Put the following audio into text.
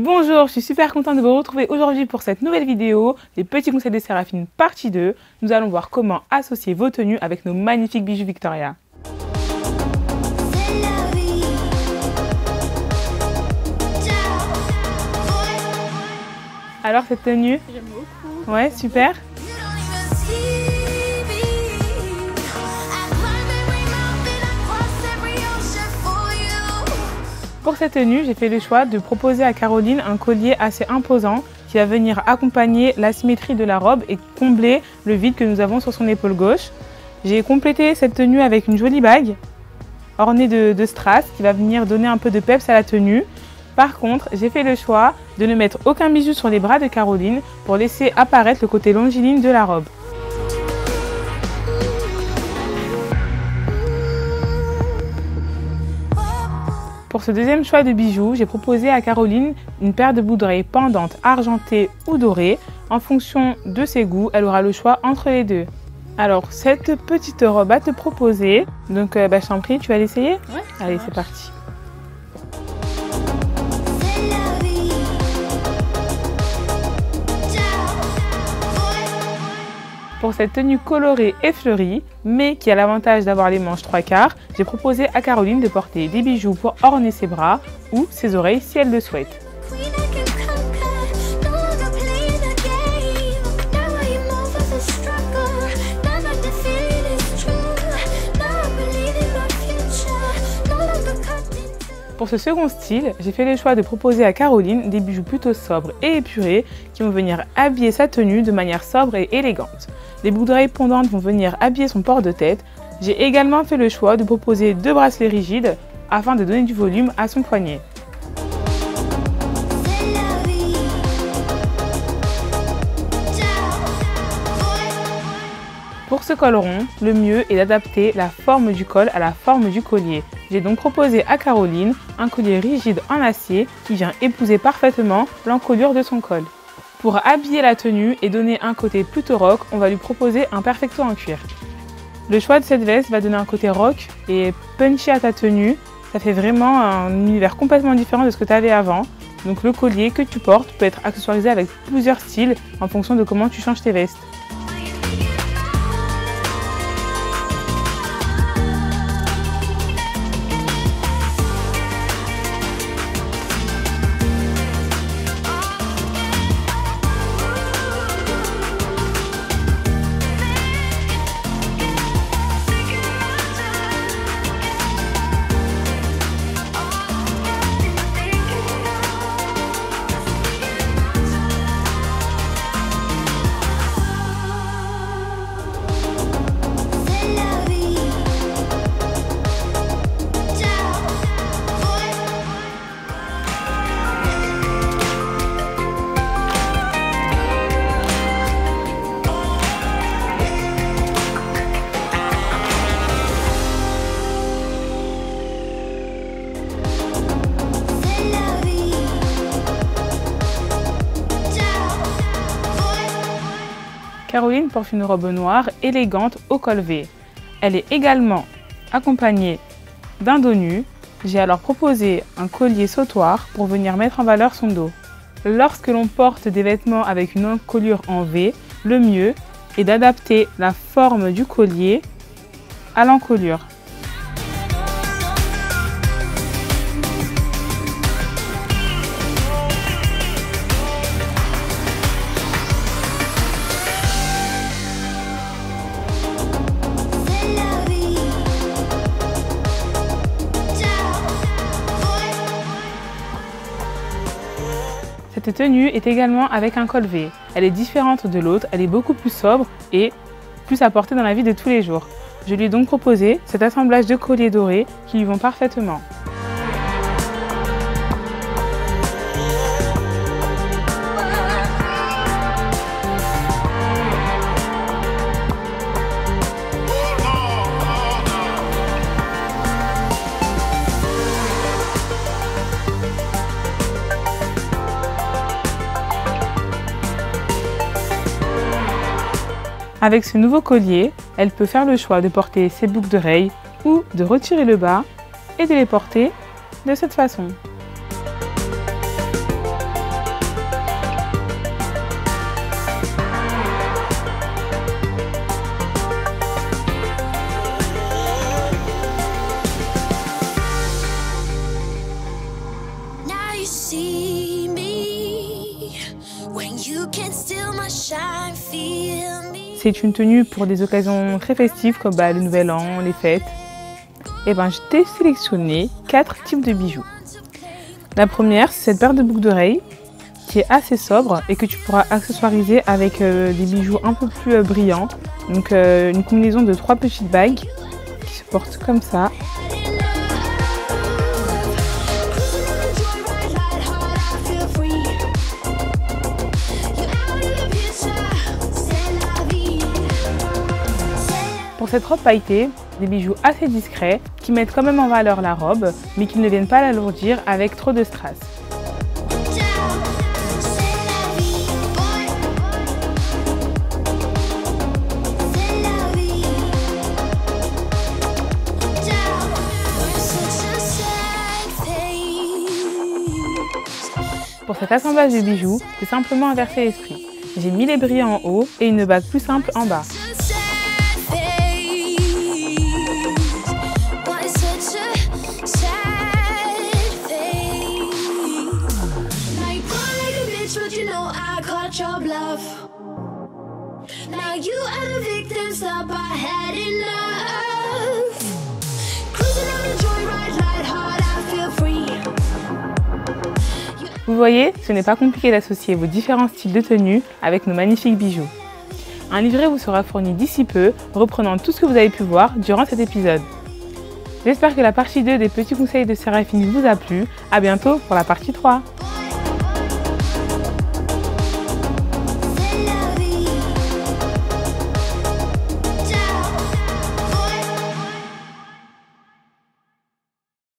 Bonjour, je suis super contente de vous retrouver aujourd'hui pour cette nouvelle vidéo, les petits conseils de Séraphine partie 2. Nous allons voir comment associer vos tenues avec nos magnifiques bijoux Victoria. Alors cette tenue? J'aime beaucoup. Ouais, super. Pour cette tenue, j'ai fait le choix de proposer à Caroline un collier assez imposant qui va venir accompagner la symétrie de la robe et combler le vide que nous avons sur son épaule gauche. J'ai complété cette tenue avec une jolie bague ornée de strass qui va venir donner un peu de peps à la tenue. Par contre, j'ai fait le choix de ne mettre aucun bijou sur les bras de Caroline pour laisser apparaître le côté longiligne de la robe. Pour ce deuxième choix de bijoux, j'ai proposé à Caroline une paire de boucles d'oreilles pendantes argentées ou dorées. En fonction de ses goûts, elle aura le choix entre les deux. Alors, cette petite robe à te proposer, donc je t'en prie, tu vas l'essayer? Ouais. Allez, c'est parti. Pour cette tenue colorée et fleurie, mais qui a l'avantage d'avoir les manches 3/4, j'ai proposé à Caroline de porter des bijoux pour orner ses bras ou ses oreilles si elle le souhaite. Pour ce second style, j'ai fait le choix de proposer à Caroline des bijoux plutôt sobres et épurés qui vont venir habiller sa tenue de manière sobre et élégante. Les boucles d'oreilles pendantes vont venir habiller son port de tête. J'ai également fait le choix de proposer 2 bracelets rigides afin de donner du volume à son poignet. Pour ce col rond, le mieux est d'adapter la forme du col à la forme du collier. J'ai donc proposé à Caroline un collier rigide en acier qui vient épouser parfaitement l'encolure de son col. Pour habiller la tenue et donner un côté plutôt rock, on va lui proposer un perfecto en cuir. Le choix de cette veste va donner un côté rock et punchy à ta tenue. Ça fait vraiment un univers complètement différent de ce que tu avais avant. Donc le collier que tu portes peut être accessoirisé avec plusieurs styles en fonction de comment tu changes tes vestes. Caroline porte une robe noire élégante au col V. Elle est également accompagnée d'un dos nu. J'ai alors proposé un collier sautoir pour venir mettre en valeur son dos. Lorsque l'on porte des vêtements avec une encolure en V, le mieux est d'adapter la forme du collier à l'encolure. Cette tenue est également avec un col V. Elle est différente de l'autre, elle est beaucoup plus sobre et plus à porter dans la vie de tous les jours. Je lui ai donc proposé cet assemblage de colliers dorés qui lui vont parfaitement. Avec ce nouveau collier, elle peut faire le choix de porter ses boucles d'oreilles ou de retirer le bas et de les porter de cette façon. c'est une tenue pour des occasions très festives comme le Nouvel An, les fêtes. Et je t'ai sélectionné 4 types de bijoux. La première, c'est cette paire de boucles d'oreilles qui est assez sobre et que tu pourras accessoiriser avec des bijoux un peu plus brillants. Donc une combinaison de 3 petites bagues qui se portent comme ça. Pour cette robe pailletée, des bijoux assez discrets qui mettent quand même en valeur la robe, mais qui ne viennent pas l'alourdir avec trop de strass. Pour cet assemblage de bijoux, c'est simplement inverser l'esprit. J'ai mis les brillants en haut et une bague plus simple en bas. Vous voyez, ce n'est pas compliqué d'associer vos différents styles de tenues avec nos magnifiques bijoux. Un livret vous sera fourni d'ici peu, reprenant tout ce que vous avez pu voir durant cet épisode. J'espère que la partie 2 des petits conseils de Séraphine vous a plu. À bientôt pour la partie 3.